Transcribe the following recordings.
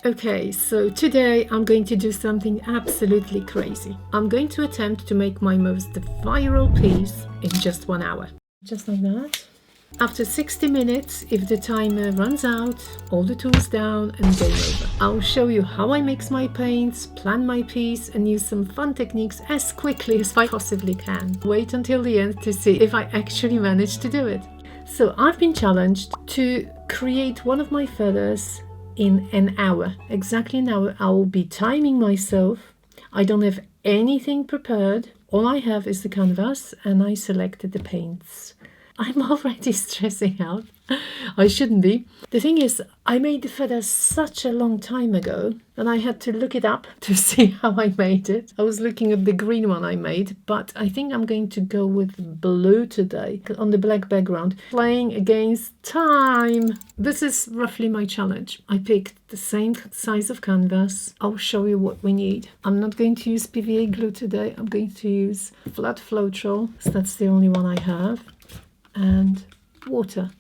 Okay, so today I'm going to do something absolutely crazy. I'm going to attempt to make my most viral piece in just 1 hour. Just like that. After 60 minutes, if the timer runs out, all the tools down and game over. I'll show you how I mix my paints, plan my piece and use some fun techniques as quickly as I possibly can. Wait until the end to see if I actually manage to do it. So I've been challenged to create one of my feathers in an hour, exactly an hour. I will be timing myself. I don't have anything prepared. All I have is the canvas and I selected the paints. I'm already stressing out. I shouldn't be. The thing is, I made the feather such a long time ago and I had to look it up to see how I made it. I was looking at the green one I made, but I think I'm going to go with blue today on the black background. Playing against time. This is roughly my challenge. I picked the same size of canvas. I'll show you what we need. I'm not going to use PVA glue today. I'm going to use flat Floetrol, so that's the only one I have. And water,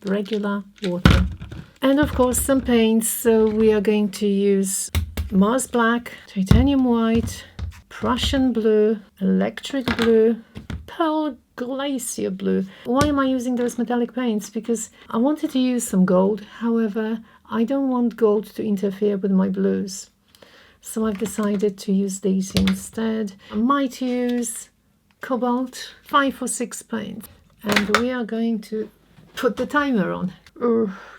regular water, and of course some paints. So we are going to use Mars Black, Titanium White, Prussian Blue, Electric Blue, Pearl Glacier Blue. Why am I using those metallic paints? Because I wanted to use some gold, however I don't want gold to interfere with my blues, so I've decided to use these instead. I might use cobalt, 5 or 6 paints. And we are going to put the timer on.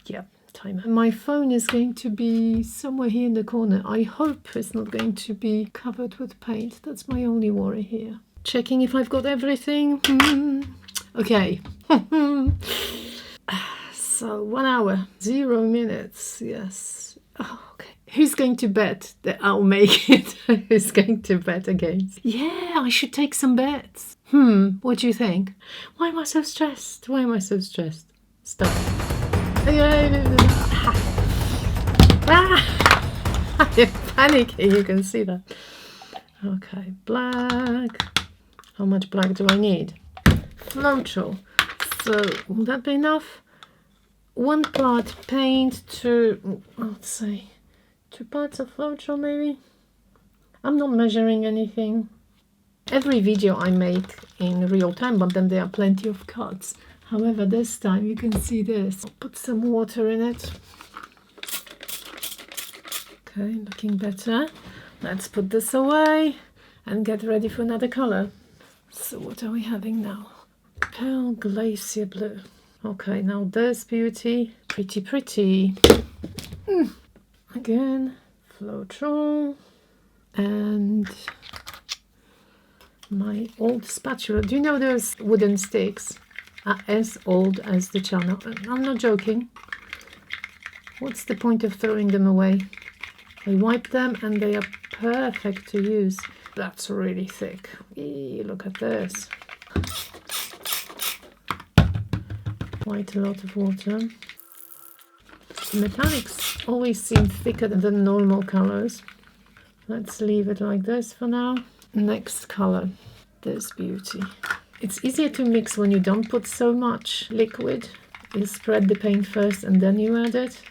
Yeah, timer. My phone is going to be somewhere here in the corner. I hope it's not going to be covered with paint. That's my only worry here. Checking if I've got everything. Okay. So 1 hour, 0 minutes. Yes. Oh, okay. Who's going to bet that I'll make it? Who's going to bet against? Yeah, I should take some bets. What do you think? Why am I so stressed? Why am I so stressed? Stop. I'm panicking, you can see that. Okay, black. How much black do I need? Floetrol. So, will that be enough? 1 part paint to, let's say, 2 parts of Floetrol maybe? I'm not measuring anything. Every video I make in real time, but then there are plenty of cuts. However, this time you can see this. I'll put some water in it. Okay, looking better. Let's put this away and get ready for another color. So what are we having now? Pearl Glacier Blue. Okay, now this beauty. Pretty, pretty. Again, Floetrol. And my old spatula. Do you know those wooden sticks are as old as the channel? I'm not joking. What's the point of throwing them away? I wipe them and they are perfect to use. That's really thick. Eee, look at this. Quite a lot of water. Metallics always seem thicker than normal colors. Let's leave it like this for now. Next color, this beauty. It's easier to mix when you don't put so much liquid. You spread the paint first and then you add it.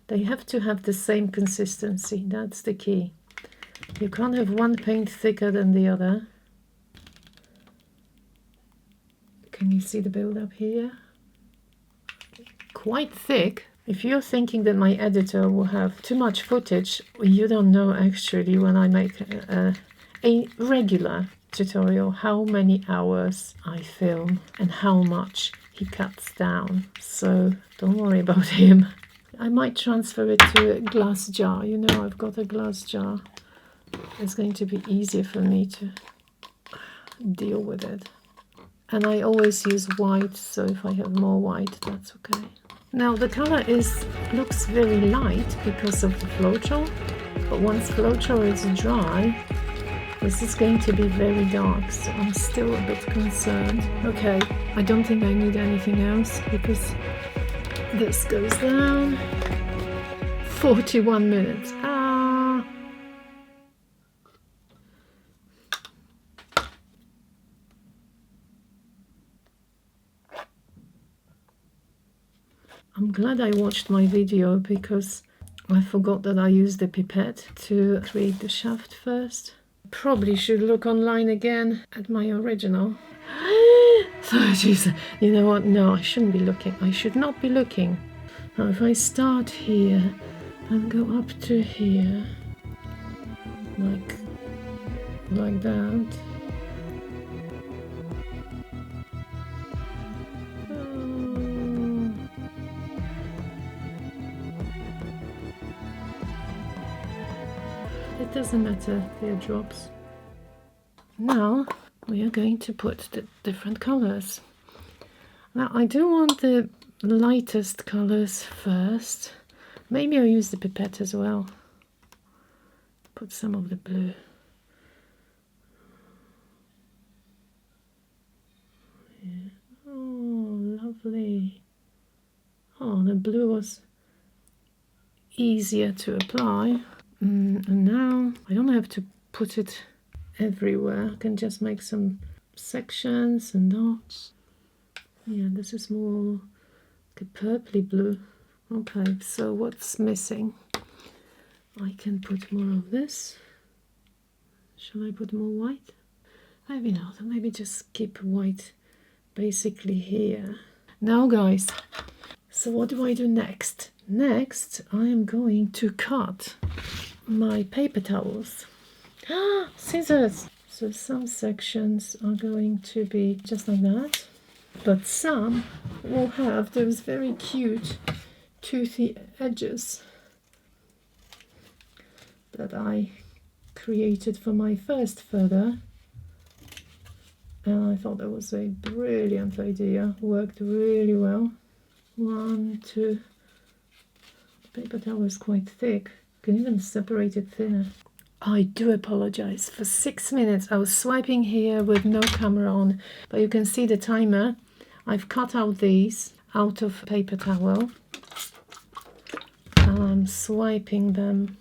They have to have the same consistency, that's the key. You can't have one paint thicker than the other. Can you see the build-up here? Quite thick. If you're thinking that my editor will have too much footage, you don't know actually when I make a regular tutorial how many hours I film and how much he cuts down. So don't worry about him. I might transfer it to a glass jar. You know, I've got a glass jar. It's going to be easier for me to deal with it. And I always use white, so if I have more white, that's okay. Now the color looks very light because of the Floetrol, but once Floetrol is dry, this is going to be very dark, so I'm still a bit concerned. Okay, I don't think I need anything else because this goes down. 41 minutes. I'm glad I watched my video because I forgot that I used the pipette to create the shaft first. Probably should look online again at my original. So, geez, you know what? No, I shouldn't be looking. I should not be looking. Now, if I start here and go up to here, like that. It doesn't matter, they're drops. Now we are going to put the different colors. Now I do want the lightest colors first. Maybe I'll use the pipette as well. Put some of the blue. Yeah. Oh, lovely. Oh, the blue was easier to apply. And now I don't have to put it everywhere. I can just make some sections and dots. Yeah, this is more like a purpley blue. Okay, so what's missing? I can put more of this. Shall I put more white? Maybe not. Maybe just keep white basically here. Now guys, so what do I do next? Next, I am going to cut my paper towels. Scissors! So some sections are going to be just like that, but some will have those very cute toothy edges that I created for my first feather, and I thought that was a brilliant idea. Worked really well. 1, 2. The paper towel is quite thick. You can even separate it thinner. I do apologize. For 6 minutes I was swiping here with no camera on, but you can see the timer. I've cut out these out of paper towel and I'm swiping them.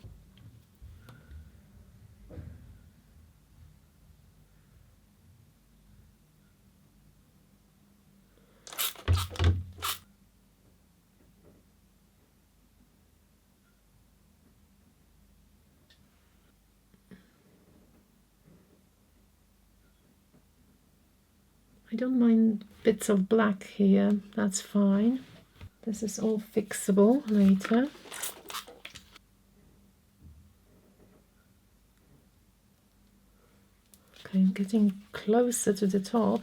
I don't mind bits of black here, that's fine. This is all fixable later. Okay, I'm getting closer to the top.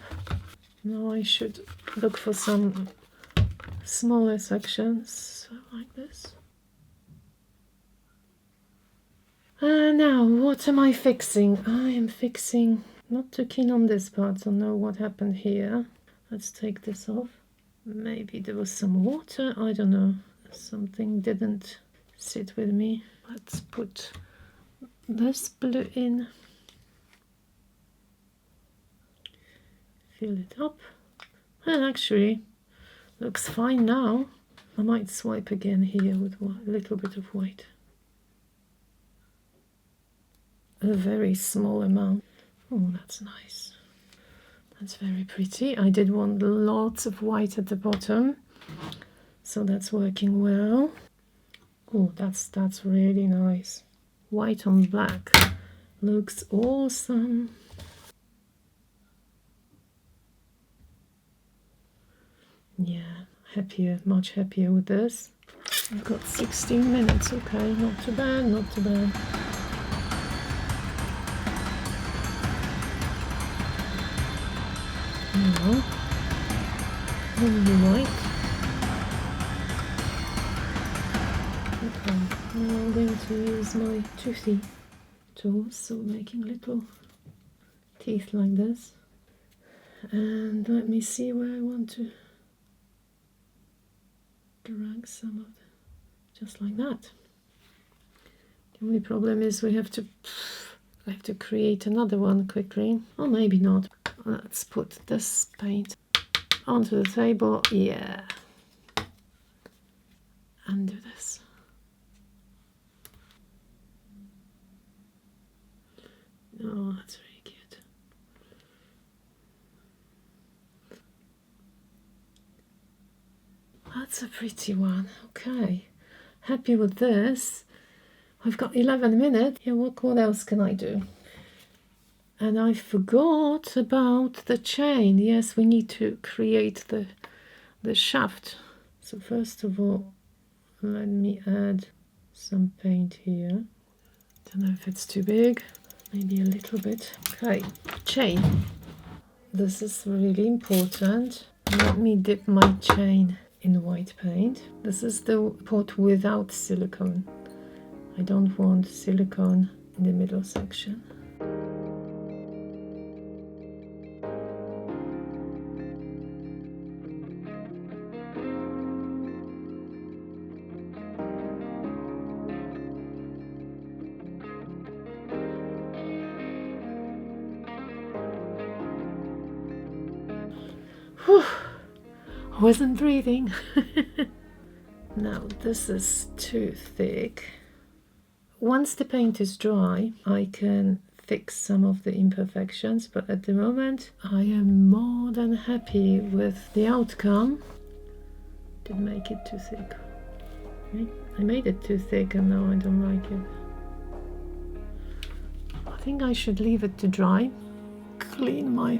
Now I should look for some smaller sections, like this. Now, what am I fixing? I am fixing, not too keen on this part, so know what happened here. Let's take this off. Maybe there was some water, I don't know. Something didn't sit with me. Let's put this blue in. Fill it up. And actually, looks fine now. I might swipe again here with a little bit of white. A very small amount. Oh, that's nice. That's very pretty. I did want lots of white at the bottom, so that's working well. Oh, that's really nice. White on black looks awesome. Yeah, happier, much happier with this. I've got 16 minutes. Okay, not too bad, not too bad. Now, only white. Okay, now I'm going to use my toothy tools, so making little teeth like this. And let me see where I want to drag some of the, just like that. The only problem is I have to create another one quickly, or maybe not. Let's put this paint onto the table, yeah, and do this. Oh, that's very cute. That's a pretty one. Okay, happy with this. I've got 11 minutes. Yeah, what else can I do? And I forgot about the chain. Yes, we need to create the shaft. So first of all, let me add some paint here. Don't know if it's too big. Maybe a little bit. Okay, chain. This is really important. Let me dip my chain in white paint. This is the pot without silicone. I don't want silicone in the middle section. Whew. I wasn't breathing. Now this is too thick. Once the paint is dry, I can fix some of the imperfections, but at the moment I am more than happy with the outcome. Did make it too thick. Okay. I made it too thick and now I don't like it. I think I should leave it to dry. Clean my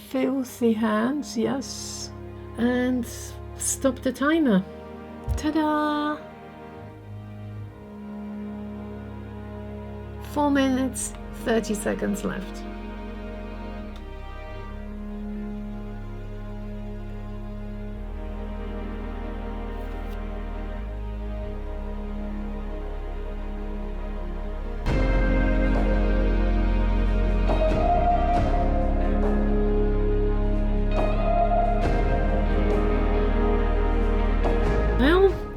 filthy hands, yes, and stop the timer. Ta-da! 4 minutes, 30 seconds left.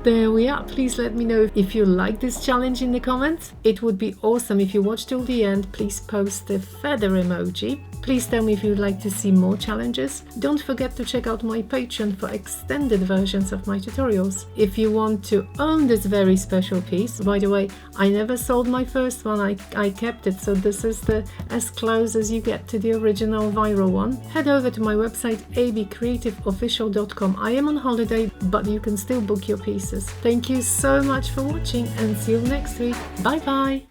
There we are. Please let me know if you like this challenge in the comments. It would be awesome if you watched till the end. Please post the feather emoji. Please tell me if you'd like to see more challenges. Don't forget to check out my Patreon for extended versions of my tutorials. If you want to own this very special piece, by the way, I never sold my first one, I kept it, so this is as close as you get to the original viral one. Head over to my website abcreativeofficial.com. I am on holiday, but you can still book your pieces. Thank you so much for watching and see you next week. Bye bye!